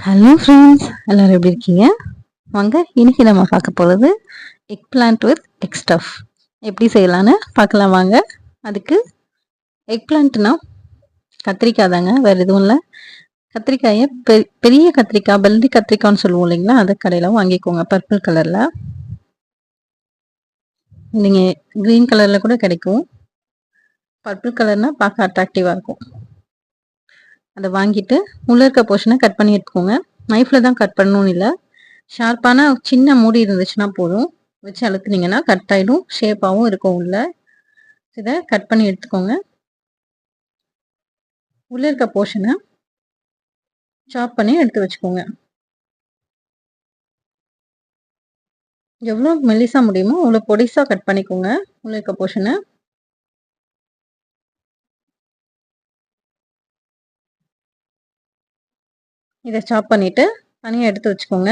Hello friends, எல்லாரும் எப்படி இருக்கீங்க? வாங்க, இன்னைக்கு நம்ம பார்க்க போகிறது egg plant with egg stuff எப்படி செய்யலான்னு பார்க்கலாம் வாங்க. அதுக்கு எக் பிளான்ட்னா கத்திரிக்காய் தாங்க, வேறு எதுவும் இல்லை. கத்திரிக்காயை பெரிய கத்திரிக்காய், பெல்தி கத்திரிக்காய்னு சொல்லுவோம் இல்லைங்களா, அது கடையில் வாங்கிக்கோங்க. பர்பிள் கலரில், நீங்கள் க்ரீன் கலரில் கூட கிடைக்கும். பர்பிள் கலர்னால் பார்க்க அட்ராக்டிவாக இருக்கும். அதை வாங்கிட்டு உள்ளே இருக்க போர்ஷனை கட் பண்ணி எடுத்துக்கோங்க. நைஃப்பில் தான் கட் பண்ணணும்னு இல்லை, ஷார்ப்பான சின்ன மூடி இருந்துச்சுன்னா போதும். வச்சு அழுத்துனீங்கன்னா கட் ஆகிடும், ஷேப்பாகவும் இருக்கும். உள்ள இதை கட் பண்ணி எடுத்துக்கோங்க. உள்ளே இருக்க போர்ஷனை சாப் பண்ணி எடுத்து வச்சுக்கோங்க. எவ்வளோ மெல்லிசா முடியுமோ அவ்வளோ பொடிசாக கட் பண்ணிக்கோங்க உள்ளே இருக்க போர்ஷனை. இதை சாப் பண்ணிவிட்டு தனியாக எடுத்து வச்சுக்கோங்க.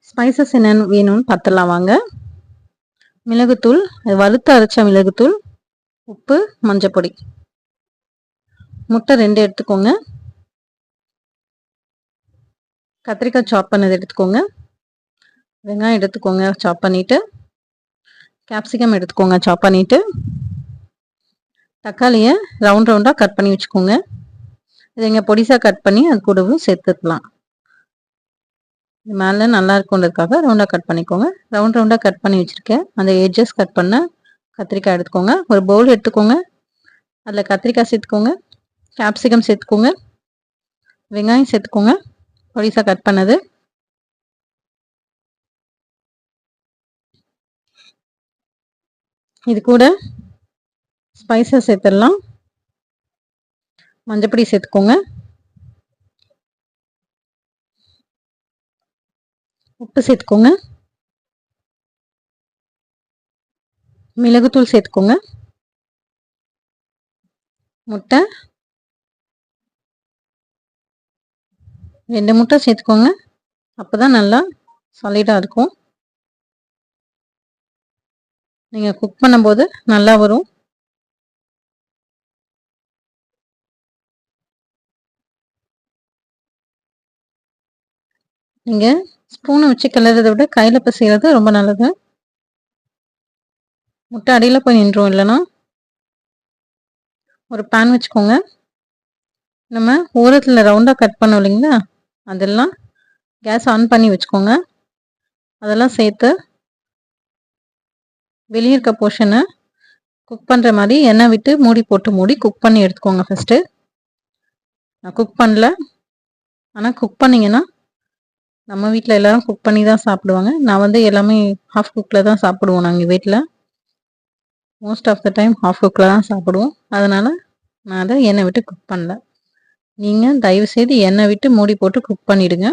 ஸ்பைசஸ் என்னென்னு வேணும்னு பார்த்துடலாம் வாங்க. மிளகுத்தூள், வறுத்து அரைச்ச மிளகுத்தூள், உப்பு, மஞ்சப்பொடி, முட்டை 2 எடுத்துக்கோங்க. கத்திரிக்காய் சாப் பண்ணது எடுத்துக்கோங்க. வெங்காயம் எடுத்துக்கோங்க சாப் பண்ணிவிட்டு. கேப்சிகம் எடுத்துக்கோங்க சாப் பண்ணிவிட்டு. தக்காளியை ரவுண்டாக கட் பண்ணி வச்சுக்கோங்க. இதை இங்கே பொடிசாக கட் பண்ணி அது கூடவும் சேர்த்துக்கலாம். இது மேலே நல்லா இருக்குன்றதுக்காக ரவுண்டாக கட் பண்ணிக்கோங்க. ரவுண்டாக கட் பண்ணி வச்சுருக்கேன். அந்த எட்ஜஸ் கட் பண்ண கத்திரிக்காய் எடுத்துக்கோங்க. ஒரு பவுல் எடுத்துக்கோங்க. அதில் கத்திரிக்காய் சேர்த்துக்கோங்க, கேப்சிகம் சேர்த்துக்கோங்க, வெங்காயம் சேர்த்துக்கோங்க பொடிசாக கட் பண்ணது. இது கூட ஸ்பைசஸ் சேர்த்துடலாம். மஞ்சப்பொடி சேர்த்துக்கோங்க, உப்பு சேர்த்துக்கோங்க, மிளகுத்தூள் சேர்த்துக்கோங்க, முட்டை 2 முட்டை சேர்த்துக்கோங்க. அப்போ தான் நல்லா சாலிடாக இருக்கும். நீங்கள் குக் பண்ணும்போது நல்லா வரும். நீங்கள் ஸ்பூனை வச்சு கிளறதை விட கையில் பிசைகிறது ரொம்ப நல்லது. முட்டை அடியில் போய் நின்றும். இல்லைன்னா ஒரு பேன் வச்சுக்கோங்க. நம்ம ஓரத்தில் ரவுண்டாக கட் பண்ணோம் இல்லைங்களா, அதெல்லாம் கேஸ் ஆன் பண்ணி வச்சுக்கோங்க. அதெல்லாம் சேர்த்து வெளியே இருக்க போர்ஷனை குக் பண்ணுற மாதிரி எண்ணெய் விட்டு மூடி போட்டு மூடி குக் பண்ணி எடுத்துக்கோங்க. ஃபஸ்ட்டு நான் குக் பண்ணல, ஆனால் குக் பண்ணிங்கன்னா நம்ம வீட்டில் எல்லோரும் குக் பண்ணி தான் சாப்பிடுவாங்க. நான் எல்லாமே ஹாஃப் குக்கில் தான் சாப்பிடுவோம். நாங்கள் வீட்டில் most of the time half குக்கில் தான் சாப்பிடுவோம். அதனால் நான் அதை எண்ணெய் விட்டு குக் பண்ணல. நீங்கள் தயவுசெய்து எண்ணெய் விட்டு மூடி போட்டு குக் பண்ணிவிடுங்க.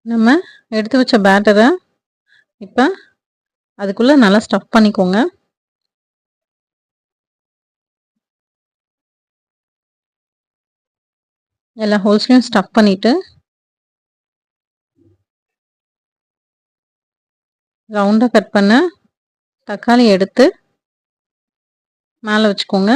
நம்ம எடுத்து வச்ச பேட்டரை இப்போ அதுக்குள்ளே நல்லா ஸ்டஃப் பண்ணிக்கோங்க. எல்லா ஹோல்ஸ்லையும் ஸ்டஃப் பண்ணிவிட்டு ரவுண்டாக கட் பண்ண தக்காளி எடுத்து மேலே வச்சுக்கோங்க.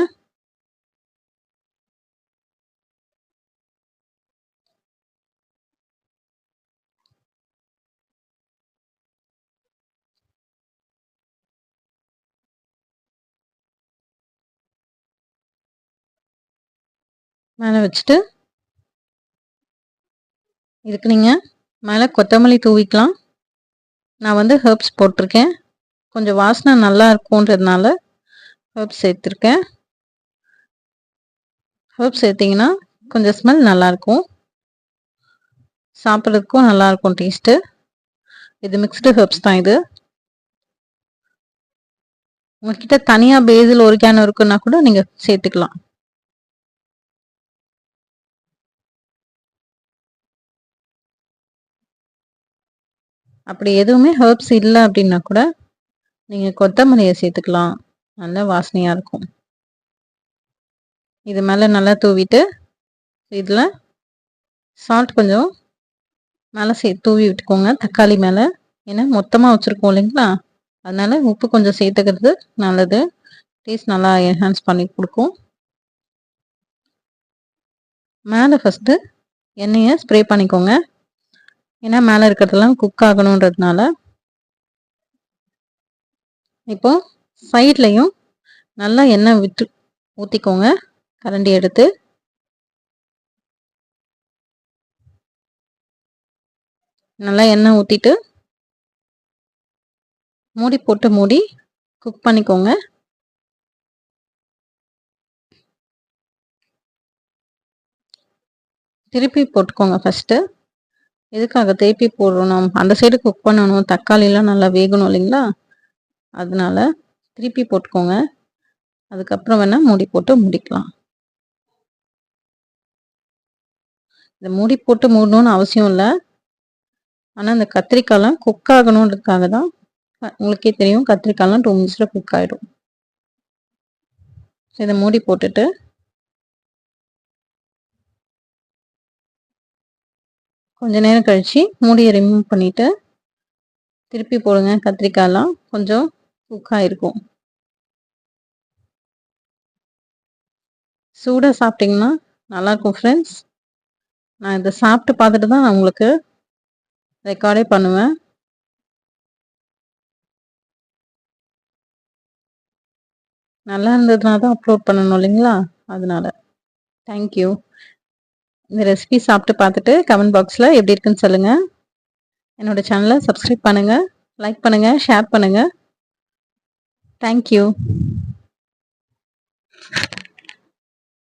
மேலே வச்சுட்டு இதுக்கு நீங்கள் மேலே கொத்தமல்லி தூவிக்கலாம். நான் ஹெர்ப்ஸ் போட்டிருக்கேன். கொஞ்சம் வாசனை நல்லா இருக்கும்ன்றதுனால ஹெர்ப்ஸ் சேர்த்துருக்கேன். ஹெர்ப்ஸ் சேர்த்திங்கன்னா கொஞ்சம் ஸ்மெல் நல்லாயிருக்கும், சாப்பிட்றதுக்கும் நல்லாயிருக்கும் டேஸ்ட்டு. இது மிக்ஸ்டு ஹெர்ப்ஸ் தான். இது உங்கள்கிட்ட தனியாக பேசில் ஒரிகானோ இருக்குன்னா கூட நீங்கள் சேர்த்துக்கலாம். அப்படி எதுவுமே ஹெர்ப்ஸ் இல்லை அப்படின்னா கூட நீங்கள் கொத்தமல்லியை சேர்த்துக்கலாம், நல்ல வாசனையாக இருக்கும். இது மேலே நல்லா தூவிட்டு இதில் சால்ட் கொஞ்சம் மேலே தூவி விட்டுக்கோங்க தக்காளி மேலே. ஏன்னா மொத்தமாக வச்சுருக்கோம் இல்லைங்களா, அதனால உப்பு கொஞ்சம் சேர்த்துக்கிறது நல்லது. டேஸ்ட் நல்லா என்ஹான்ஸ் பண்ணி குடுக்கும். மேல ஃபர்ஸ்ட்டு எண்ணெய ஸ்ப்ரே பண்ணிக்கோங்க. ஏன்னா மேல இருக்கிறதெல்லாம் குக் ஆகணுன்றதுனால. இப்போ சைட்லயும் நல்லா எண்ணெய் விட்டு ஊத்திக்கோங்க. கரண்டி எடுத்து. நல்லா எண்ணெய் ஊத்திட்டு மூடி போட்டு மூடி குக் பண்ணிக்கோங்க. திருப்பி போட்டுக்கோங்க ஃபர்ஸ்ட்டு. எதுக்காக திருப்பி போடுறோம்? அந்த சைடு குக் பண்ணணும். தக்காளிலாம் நல்லா வேகணும் இல்லைங்களா? அதனால திருப்பி போட்டுக்கோங்க. அதுக்கப்புறம் வேணா மூடி போட்டு மூடிக்கலாம். இத மூடி போட்டு மூடணும்னு அவசியம் இல்ல. ஆனா இந்த கத்திரிக்காய்லாம் குக் ஆகணுன்றதுக்காக தான். உங்களுக்கே தெரியும் கத்திரிக்காய்லாம் 2 மினிட்ஸ்ல குக் ஆயிடும். இத மூடி போட்டுட்டு கொஞ்ச நேரம் கழிச்சு மூடிய ரிமூவ் பண்ணிட்டு திருப்பி போடுங்க. கத்திரிக்காய்லாம் கொஞ்சம் குக் ஆயிருக்கும். சூடா சாப்பிட்டீங்கன்னா நல்லாயிருக்கும் ஃப்ரெண்ட்ஸ். நான் இத சாப்பிட்டு பார்த்துட்டு தான் நான் உங்களுக்கு ரெக்கார்டே பண்ணுவேன். நல்லா இருந்ததுனா தான் அப்லோட் பண்ணணும் இல்லைங்களா? அதனால. Thank you. இந்த ரெசிபி சாப்பிட்டு பார்த்துட்டு கமெண்ட் பாக்ஸ்ல எப்படி இருக்குன்னு சொல்லுங்க. என்னோட சேனலை சப்ஸ்கிரைப் பண்ணுங்க, லைக் பண்ணுங்க, ஷேர் பண்ணுங்க. Thank you.